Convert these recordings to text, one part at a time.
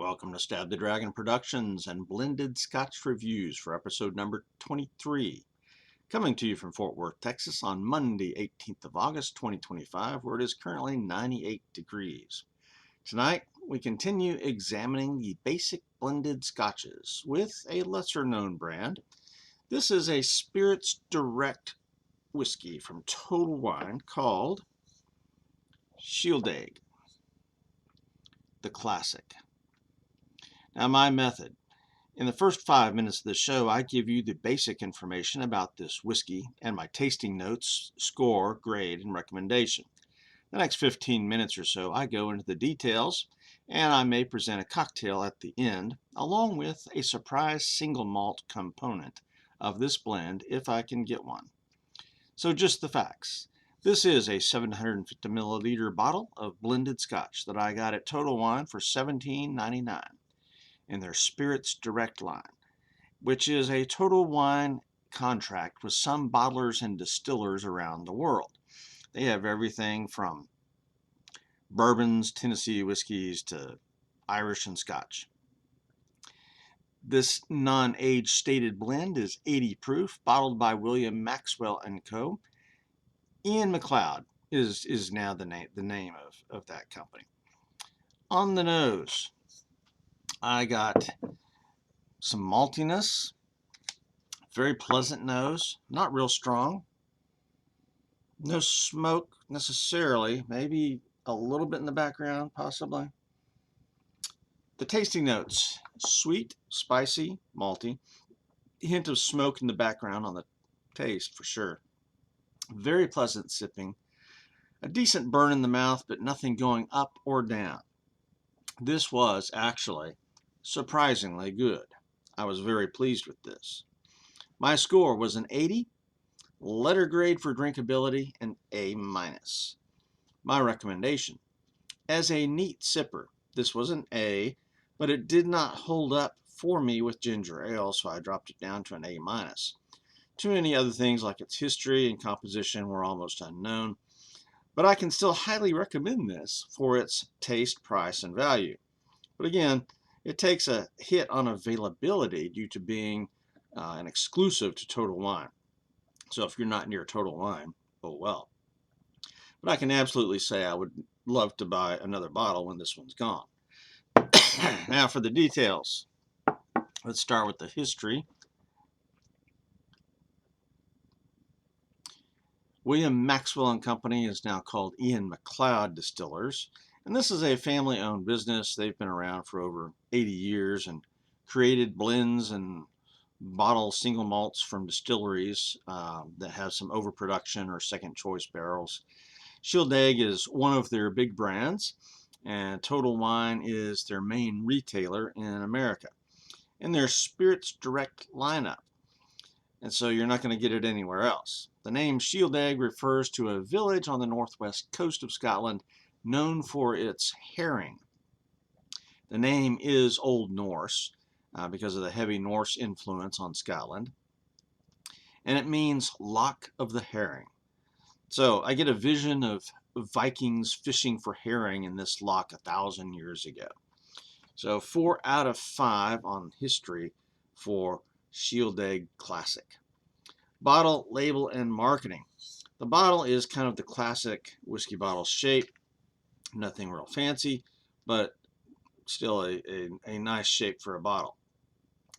Welcome to Stab the Dragon Productions and Blended Scotch Reviews for episode number 23. Coming to you from Fort Worth, Texas on Monday, 18th of August, 2025, where it is currently 98 degrees. Tonight, we continue examining the basic blended scotches with a lesser known brand. This is a Spirits Direct whiskey from Total Wine called Shieldaig, the classic. Now, my method. In the first 5 minutes of the show, I give you the basic information about this whiskey and my tasting notes, score, grade, and recommendation. The next 15 minutes or so, I go into the details, and I may present a cocktail at the end, along with a surprise single malt component of this blend if I can get one. So just the facts. This is a 750 milliliter bottle of blended scotch that I got at Total Wine for $17.99. in their Spirits Direct line, which is a Total Wine contract with some bottlers and distillers around the world. They have everything from bourbons, Tennessee whiskeys, to Irish and Scotch. This non-age stated blend is 80 proof, bottled by William Maxwell & Co. Ian McLeod is now the name of that company. On the nose, I got some maltiness, very pleasant nose, not real strong. No smoke necessarily, maybe a little bit in the background, possibly. The tasting notes, sweet, spicy, malty, hint of smoke in the background on the taste for sure. Very pleasant sipping, a decent burn in the mouth, but nothing going up or down. This was actually surprisingly good. I was very pleased with this. My score was an 80, letter grade for drinkability, an A-. My recommendation, as a neat sipper, this was an A, but it did not hold up for me with ginger ale, so I dropped it down to an A-. Too many other things like its history and composition were almost unknown, but I can still highly recommend this for its taste, price, and value. But again, it takes a hit on availability due to being an exclusive to Total Wine. So if you're not near Total Wine, oh well. But I can absolutely say I would love to buy another bottle when this one's gone. Now for the details. Let's start with the history. William Maxwell & Company is now called Ian McLeod Distillers. And this is a family-owned business. They've been around for over 80 years and created blends and bottle single malts from distilleries that have some overproduction or second choice barrels. Shieldaig is one of their big brands, and Total Wine is their main retailer in America. And their Spirits Direct lineup. And so you're not going to get it anywhere else. The name Shieldaig refers to a village on the northwest coast of Scotland known for its herring. The name is Old Norse because of the heavy Norse influence on Scotland, and it means lock of the herring. So I get a vision of Vikings fishing for herring in this lock 1,000 years ago. So 4 out of 5 on history for Shieldaig Classic. Bottle, label, and marketing. The bottle is kind of the classic whiskey bottle shape. Nothing real fancy, but still a nice shape for a bottle.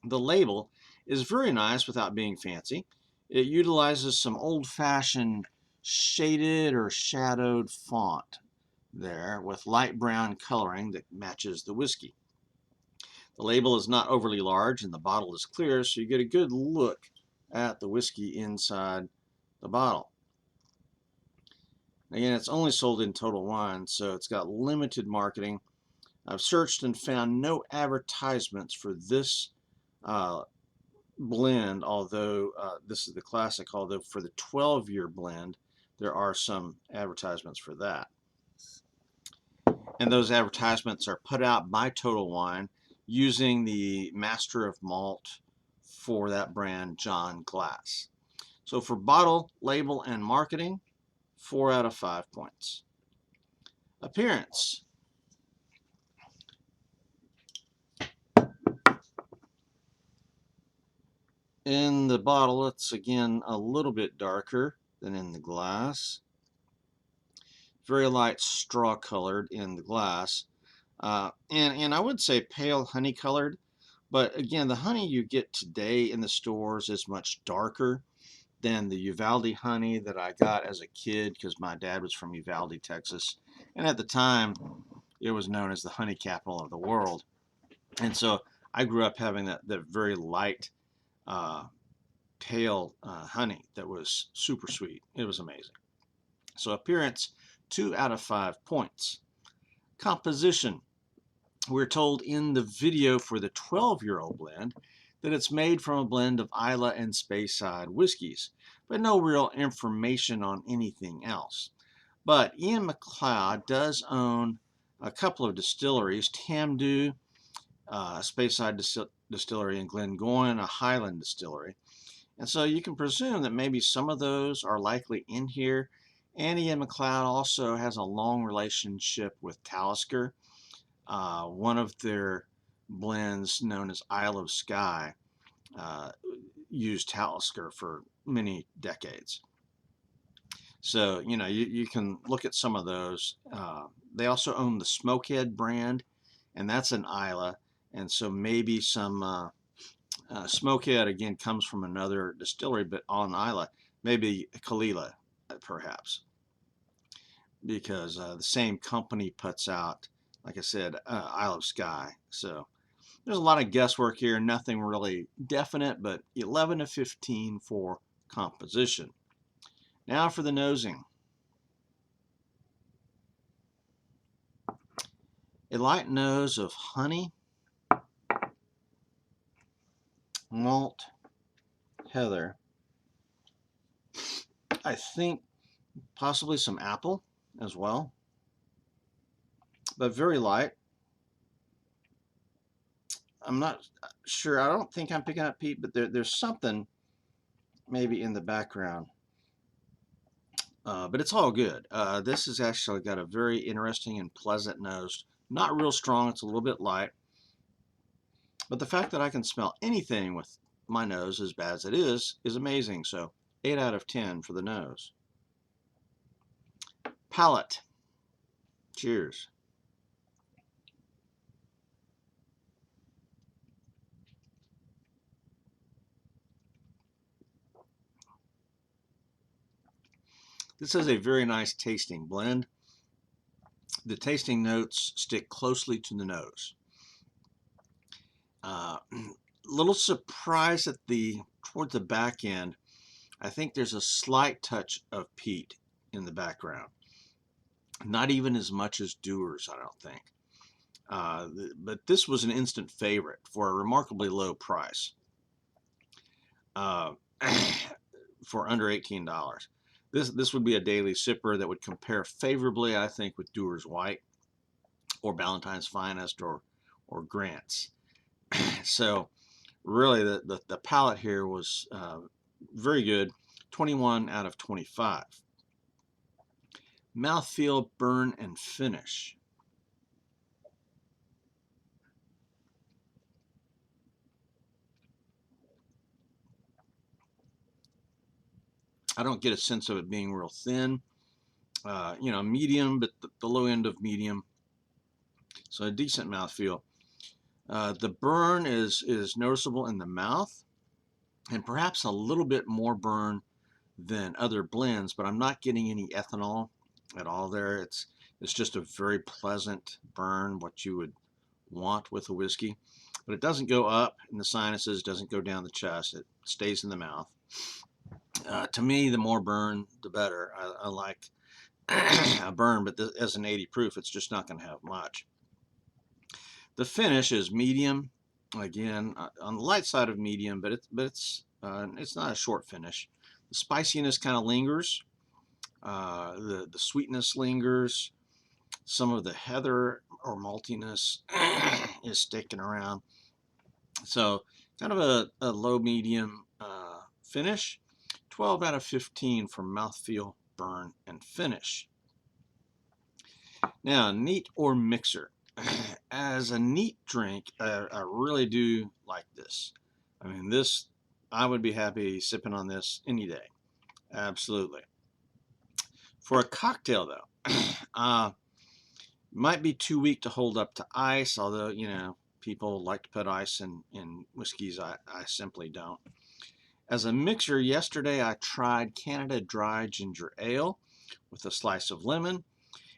The label is very nice without being fancy. It utilizes some old-fashioned shaded or shadowed font there with light brown coloring that matches the whiskey. The label is not overly large and the bottle is clear, so you get a good look at the whiskey inside the bottle. Again, it's only sold in Total Wine, so it's got limited marketing. I've searched and found no advertisements for this blend, although this is the classic, although for the 12-year blend, there are some advertisements for that. And those advertisements are put out by Total Wine using the Master of Malt for that brand, John Glass. So for bottle, label, and marketing, 4 out of 5 points. Appearance. In the bottle, it's again a little bit darker than in the glass. Very light straw colored in the glass. And I would say pale honey colored, but again, the honey you get today in the stores is much darker than the Uvalde honey that I got as a kid because my dad was from Uvalde, Texas. And at the time, it was known as the honey capital of the world. And so I grew up having that very light, uh, pale honey that was super sweet. It was amazing. So appearance, 2 out of 5 points. Composition. We're told in the video for the 12-year-old blend that it's made from a blend of Islay and Speyside whiskeys, but no real information on anything else. But Ian McLeod does own a couple of distilleries, Tamdhu, Speyside Distillery, and Glengoyne, a Highland distillery. And so you can presume that maybe some of those are likely in here. And Ian McLeod also has a long relationship with Talisker. One of their blends, known as Isle of Skye, used Talisker for many decades. So, you know, you can look at some of those. They also own the Smokehead brand, and that's an Islay. And so maybe some Smokehead, again, comes from another distillery, but on Islay, maybe Kalila, perhaps, because the same company puts out, like I said, Isle of Skye. So there's a lot of guesswork here, nothing really definite, but 11 of 15 for composition. Now for the nosing. A light nose of honey, malt, heather. I think possibly some apple as well, but very light. I'm not sure. I don't think I'm picking up peat, but there's something maybe in the background. But it's all good. This has actually got a very interesting and pleasant nose. Not real strong. It's a little bit light. But the fact that I can smell anything with my nose, as bad as it is amazing. So 8 out of 10 for the nose. Palate. Cheers. This is a very nice tasting blend. The tasting notes stick closely to the nose. Little surprise at towards the back end. I think there's a slight touch of peat in the background. Not even as much as Dewar's, I don't think. But this was an instant favorite for a remarkably low price. For under $18. This would be a daily sipper that would compare favorably, I think, with Dewar's White or Ballantine's Finest or Grant's. So really the palate here was very good. 21 out of 25. Mouthfeel, burn, and finish. I don't get a sense of it being real thin. You know, medium, but the low end of medium. So a decent mouthfeel. The burn is noticeable in the mouth, and perhaps a little bit more burn than other blends, but I'm not getting any ethanol at all there. It's just a very pleasant burn, what you would want with a whiskey. But it doesn't go up in the sinuses, doesn't go down the chest. It stays in the mouth. To me, the more burn, the better. I like a burn, but as an 80 proof, it's just not going to have much. The finish is medium, again on the light side of medium, but it's not a short finish. The spiciness kind of lingers, the sweetness lingers. Some of the heather or maltiness is sticking around. So kind of a low medium finish. 12 out of 15 for mouthfeel, burn, and finish. Now, neat or mixer. As a neat drink, I really do like this. I mean, this I would be happy sipping on this any day. Absolutely. For a cocktail, though, might be too weak to hold up to ice, although, people like to put ice in whiskeys. I simply don't. As a mixer, yesterday I tried Canada Dry Ginger Ale with a slice of lemon,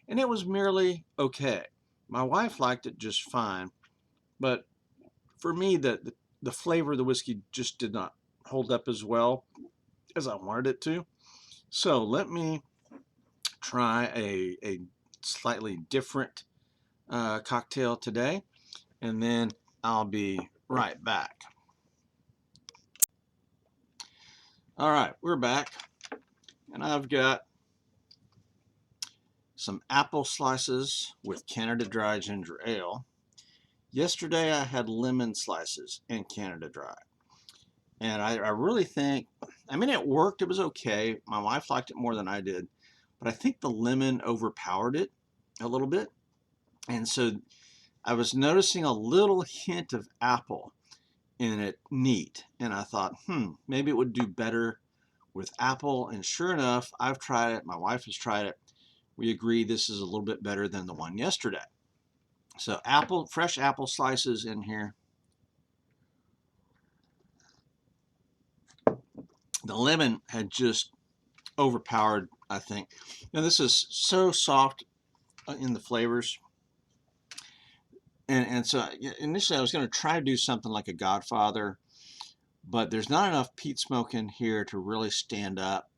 and it was merely okay. My wife liked it just fine, but for me, the flavor of the whiskey just did not hold up as well as I wanted it to. So let me try a slightly different cocktail today, and then I'll be right back. All right, we're back, and I've got some apple slices with Canada Dry Ginger Ale. Yesterday I had lemon slices and Canada Dry. And I really think, it worked. It was okay. My wife liked it more than I did. But I think the lemon overpowered it a little bit. And so I was noticing a little hint of apple in it, neat. And I thought, maybe it would do better with apple. And sure enough, I've tried it. My wife has tried it. We agree this is a little bit better than the one yesterday. So fresh apple slices in here. The lemon had just overpowered, I think. Now this is so soft in the flavors. And so initially I was going to try to do something like a Godfather, but there's not enough peat smoke in here to really stand up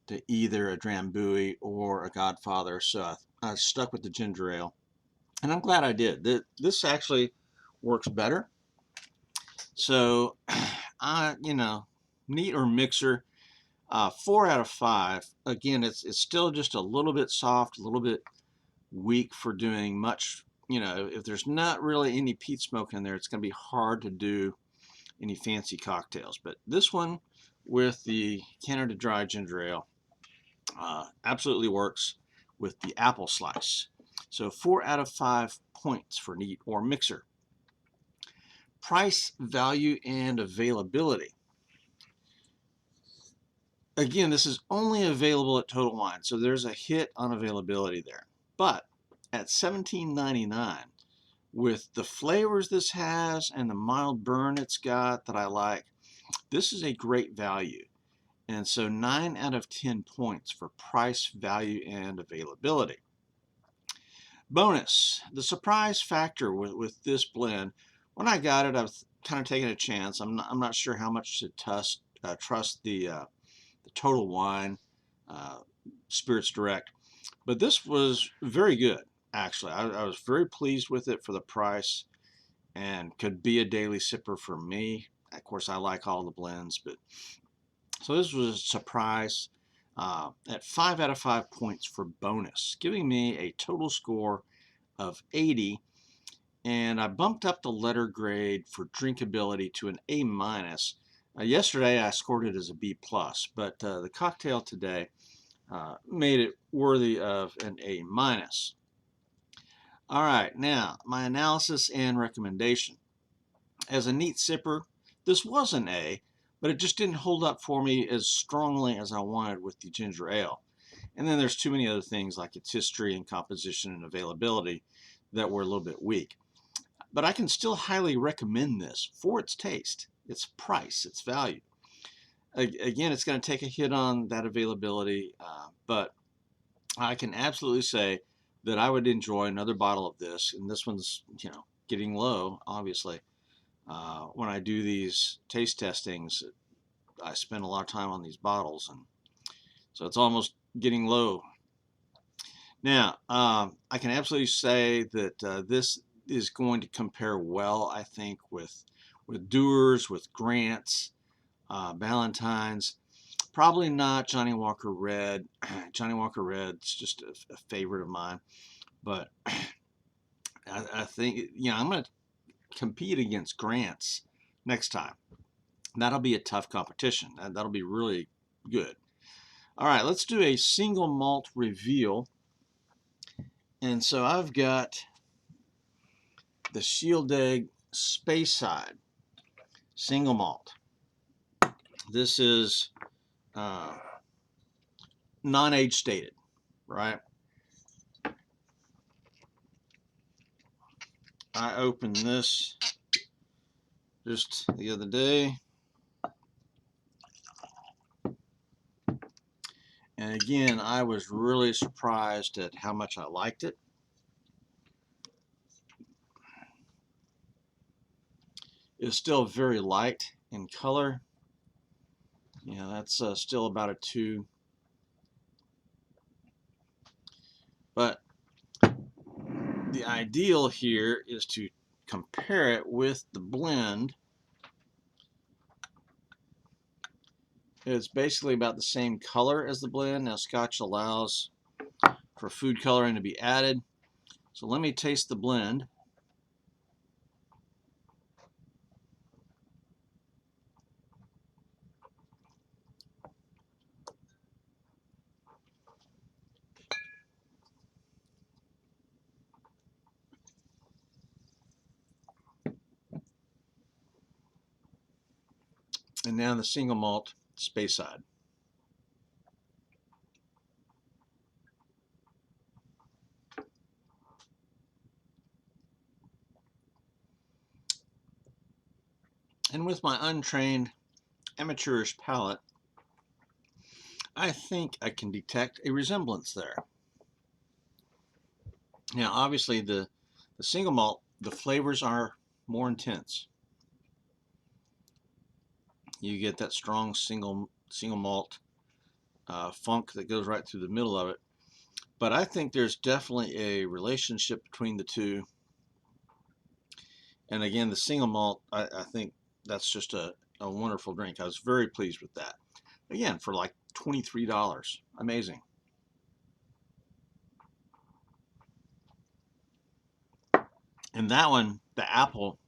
to either a Drambuie or a Godfather. So I stuck with the ginger ale. And I'm glad I did. This actually works better. So, neat or mixer, 4 out of 5. Again, it's still just a little bit soft, a little bit weak for doing much. If there's not really any peat smoke in there, it's going to be hard to do any fancy cocktails. But this one with the Canada Dry Ginger Ale absolutely works with the apple slice. So 4 out of 5 points for neat or mixer. Price, value, and availability. Again, this is only available at Total Wine, so there's a hit on availability there. But at $17.99, with the flavors this has and the mild burn it's got that I like, this is a great value. And so 9 out of 10 points for price, value, and availability. Bonus, the surprise factor with this blend. When I got it, I was kind of taking a chance. I'm not sure how much to trust the Total Wine Spirits Direct, but this was very good. Actually, I was very pleased with it for the price, and could be a daily sipper for me. Of course, I like all the blends, but so this was a surprise at 5 out of 5 points for bonus, giving me a total score of 80. And I bumped up the letter grade for drinkability to an A minus. Yesterday I scored it as a B plus, but the cocktail today made it worthy of an A minus. All right, now my analysis and recommendation. As a neat sipper, this was an A, but it just didn't hold up for me as strongly as I wanted with the ginger ale. And then there's too many other things like its history and composition and availability that were a little bit weak. But I can still highly recommend this for its taste, its price, its value. Again, it's going to take a hit on that availability, but I can absolutely say that I would enjoy another bottle of this. And this one's, getting low, obviously. When I do these taste testings, I spend a lot of time on these bottles, and so it's almost getting low. Now, I can absolutely say that this is going to compare well, I think, with Dewar's, with Grant's, Ballantine's. Probably not Johnny Walker Red. Johnny Walker Red's just a favorite of mine, but I think I'm going to compete against Grant's next time. That'll be a tough competition. That'll be really good. All right, let's do a single malt reveal. And so I've got the Shieldaig Speyside single malt. This is non-age stated, right? I opened this just the other day, and again, I was really surprised at how much I liked it. It's still very light in color. Yeah, that's still about a 2. But the ideal here is to compare it with the blend. It's basically about the same color as the blend. Now, Scotch allows for food coloring to be added. So let me taste the blend. And now the single malt Speyside. And with my untrained, amateurish palate, I think I can detect a resemblance there. Now, obviously, the single malt, the flavors are more intense. You get that strong single malt funk that goes right through the middle of it. But I think there's definitely a relationship between the two. And again, the single malt, I think that's just a wonderful drink. I was very pleased with that. Again, for like $23. Amazing. And that one, the apple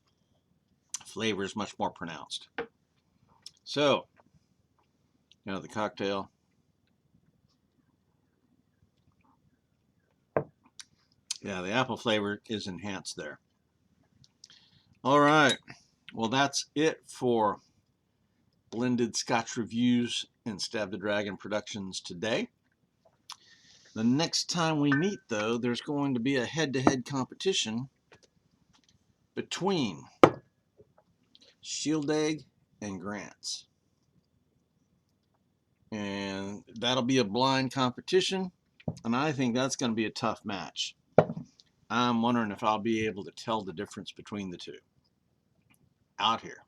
flavor is much more pronounced. So, the cocktail. Yeah, the apple flavor is enhanced there. All right. Well, that's it for Blended Scotch Reviews and Stab the Dragon Productions today. The next time we meet, though, there's going to be a head-to-head competition between Shieldaig and Grants. And that'll be a blind competition, and I think that's going to be a tough match. I'm wondering if I'll be able to tell the difference between the two. Out here.